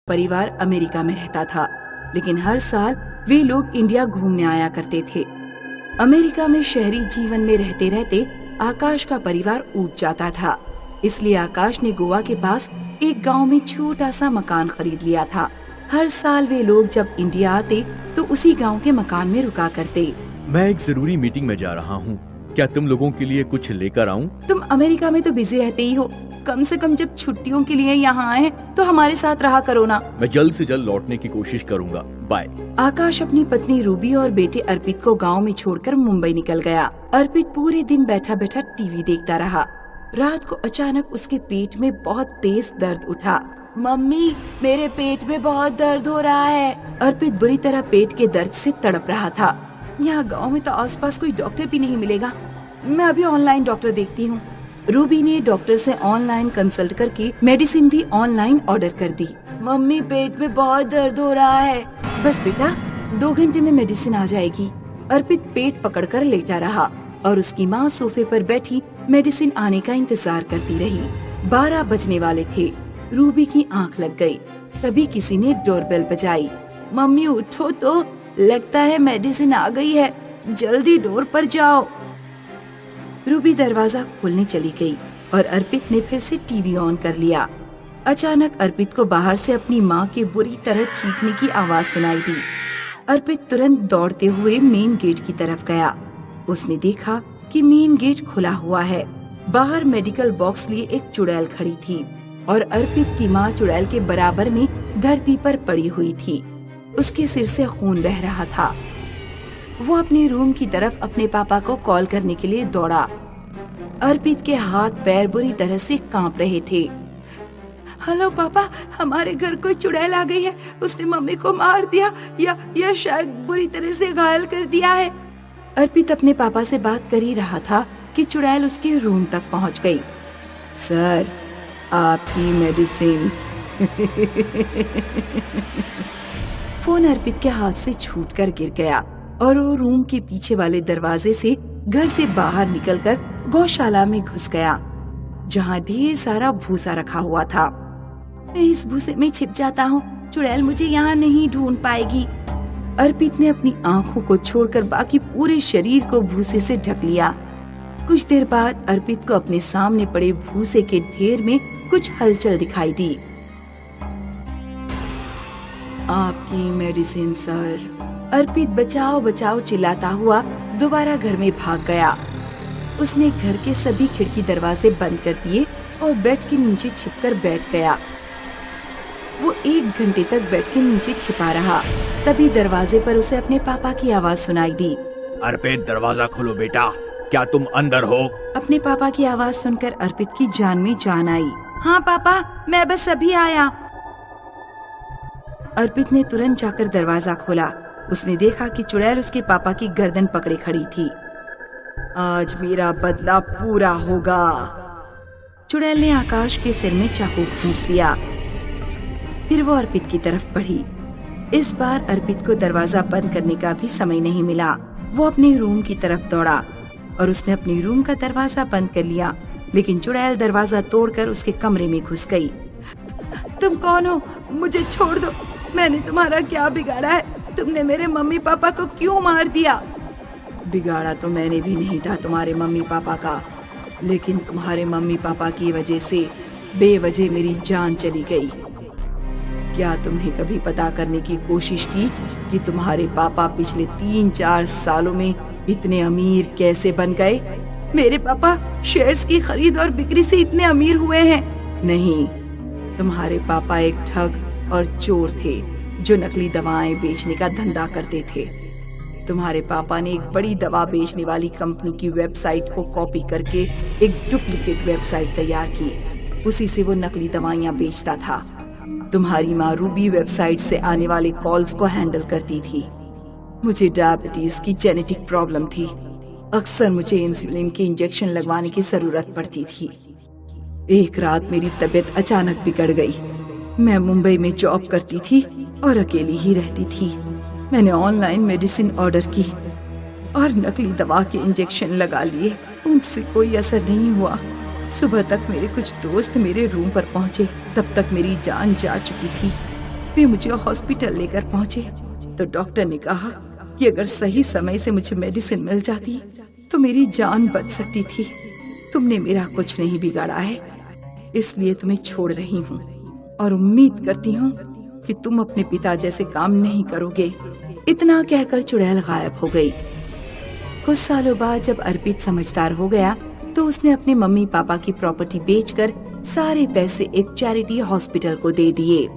परिवार अमेरिका में रहता था, लेकिन हर साल वे लोग इंडिया घूमने आया करते थे। अमेरिका में शहरी जीवन में रहते रहते आकाश का परिवार ऊब जाता था, इसलिए आकाश ने गोवा के पास एक गांव में छोटा सा मकान खरीद लिया था। हर साल वे लोग जब इंडिया आते तो उसी गांव के मकान में रुका करते। मैं एक जरूरी मीटिंग में जा रहा हूँ, क्या तुम लोगों के लिए कुछ लेकर आऊँ? तुम अमेरिका में तो बिजी रहते ही हो, कम से कम जब छुट्टियों के लिए यहाँ आए तो हमारे साथ रहा करो ना। मैं जल्द से जल्द लौटने की कोशिश करूँगा, बाय। आकाश अपनी पत्नी रूबी और बेटे अर्पित को गांव में छोड़कर मुंबई निकल गया। अर्पित पूरे दिन बैठा बैठा टीवी देखता रहा। रात को अचानक उसके पेट में बहुत तेज दर्द उठा। मम्मी, मेरे पेट में बहुत दर्द हो रहा है। अर्पित बुरी तरह पेट के दर्द से तड़प रहा था। यहाँ गांव में तो आसपास कोई डॉक्टर भी नहीं मिलेगा, मैं अभी ऑनलाइन डॉक्टर देखती हूँ। रूबी ने डॉक्टर से ऑनलाइन कंसल्ट करके मेडिसिन भी ऑनलाइन ऑर्डर कर दी। मम्मी, पेट में बहुत दर्द हो रहा है। बस बेटा, 2 घंटे में मेडिसिन आ जाएगी। अर्पित पेट पकड़कर लेटा रहा और उसकी माँ सोफे पर बैठी मेडिसिन आने का इंतजार करती रही। 12 बजने वाले थे। रूबी की आंख लग गई। तभी किसी ने डोरबेल बजाई। मम्मी उठो तो, लगता है मेडिसिन आ गई है, जल्दी डोर पर जाओ। रूबी दरवाजा खोलने चली गई और अर्पित ने फिर से टीवी ऑन कर लिया। अचानक अर्पित को बाहर से अपनी माँ के बुरी तरह चीखने की आवाज सुनाई दी। अर्पित तुरंत दौड़ते हुए मेन गेट की तरफ गया। उसने देखा कि मेन गेट खुला हुआ है। बाहर मेडिकल बॉक्स लिए एक चुड़ैल खड़ी थी और अर्पित की माँ चुड़ैल के बराबर में धरती पर पड़ी हुई थी। उसके सिर से खून बह रहा था। वो अपने रूम की तरफ अपने पापा को कॉल करने के लिए दौड़ा। अर्पित के हाथ पैर बुरी तरह से कांप रहे थे। हेलो पापा, हमारे घर कोई चुड़ैल आ गई है, उसने मम्मी को मार दिया या शायद बुरी तरह से घायल कर दिया है। अर्पित अपने पापा से बात कर ही रहा था कि चुड़ैल उसके रूम तक पहुंच गई। सर, आपकी मेडिसिन। फोन अर्पित के हाथ से छूटकर गिर गया और वो रूम के पीछे वाले दरवाजे से घर से बाहर निकलकर गौशाला में घुस गया, जहाँ ढेर सारा भूसा रखा हुआ था। मैं इस भूसे में छिप जाता हूँ, चुड़ैल मुझे यहाँ नहीं ढूंढ पाएगी। अर्पित ने अपनी आंखों को छोड़कर बाकी पूरे शरीर को भूसे से ढक लिया। कुछ देर बाद अर्पित को अपने सामने पड़े भूसे के ढेर में कुछ हलचल दिखाई दी। आपकी मेडिसिन सर। अर्पित बचाओ बचाओ चिल्लाता हुआ दोबारा घर में भाग गया। उसने घर के सभी खिड़की दरवाजे बंद कर दिए और बेड के नीचे छिपकर बैठ गया। वो 1 घंटे तक बेड के नीचे छिपा रहा। तभी दरवाजे पर उसे अपने पापा की आवाज सुनाई दी। अर्पित, दरवाजा खोलो बेटा, क्या तुम अंदर हो? अपने पापा की आवाज सुनकर अर्पित की जान में जान आई। हाँ पापा, मैं बस अभी आया। अर्पित ने तुरंत जाकर दरवाजा खोला। उसने देखा कि चुड़ैल उसके पापा की गर्दन पकड़े खड़ी थी। आज मेरा बदला पूरा होगा। चुड़ैल ने आकाश के सिर में चाकू घोंप दिया। फिर वो अर्पित की तरफ बढ़ी। इस बार अर्पित को दरवाजा बंद करने का भी समय नहीं मिला। वो अपने रूम की तरफ दौड़ा और उसने अपने रूम का दरवाजा बंद कर लिया, लेकिन चुड़ैल दरवाजा तोड़कर उसके कमरे में घुस गई। तुम कौन हो? मुझे छोड़ दो, मैंने तुम्हारा क्या बिगाड़ा है? तुमने मेरे मम्मी पापा को क्यों मार दिया? बिगाड़ा तो मैंने भी नहीं था तुम्हारे मम्मी पापा का, लेकिन तुम्हारे मम्मी पापा की वजह से बेवजह मेरी जान चली गई। क्या तुमने कभी पता करने की कोशिश की कि तुम्हारे पापा पिछले 3-4 सालों में इतने अमीर कैसे बन गए? मेरे पापा शेयर्स की खरीद और बिक्री से इतने अमीर हुए हैं? नहीं, तुम्हारे पापा एक ठग और चोर थे जो नकली दवाएं बेचने का धंधा करते थे। तुम्हारे पापा ने एक बड़ी दवा बेचने वाली कंपनी की वेबसाइट को कॉपी करके एक डुप्लीकेट वेबसाइट तैयार की। उसी से वो नकली दवाइयां बेचता था। तुम्हारी माँ रूबी वेबसाइट से आने वाले कॉल्स को हैंडल करती थी। मुझे डायबिटीज की जेनेटिक प्रॉब्लम थी। अक्सर मुझे इंसुलिन के इंजेक्शन लगवाने की जरूरत पड़ती थी। एक रात मेरी तबीयत अचानक बिगड़ गई। मैं मुंबई में जॉब करती थी और अकेली ही रहती थी। मैंने ऑनलाइन मेडिसिन ऑर्डर की और नकली दवा के इंजेक्शन लगा लिए। उनसे कोई असर नहीं हुआ। सुबह तक मेरे कुछ दोस्त मेरे रूम पर पहुंचे, तब तक मेरी जान जा चुकी थी। वे मुझे हॉस्पिटल लेकर पहुंचे तो डॉक्टर ने कहा कि अगर सही समय से मुझे मेडिसिन मिल जाती तो मेरी जान बच सकती थी। तुमने मेरा कुछ नहीं बिगाड़ा है, इसलिए तुम्हें छोड़ रही हूँ और उम्मीद करती हूँ कि तुम अपने पिता जैसे काम नहीं करोगे। इतना कहकर चुड़ैल गायब हो गई। कुछ सालों बाद जब अर्पित समझदार हो गया तो उसने अपने मम्मी पापा की प्रॉपर्टी बेचकर सारे पैसे एक चैरिटी हॉस्पिटल को दे दिए।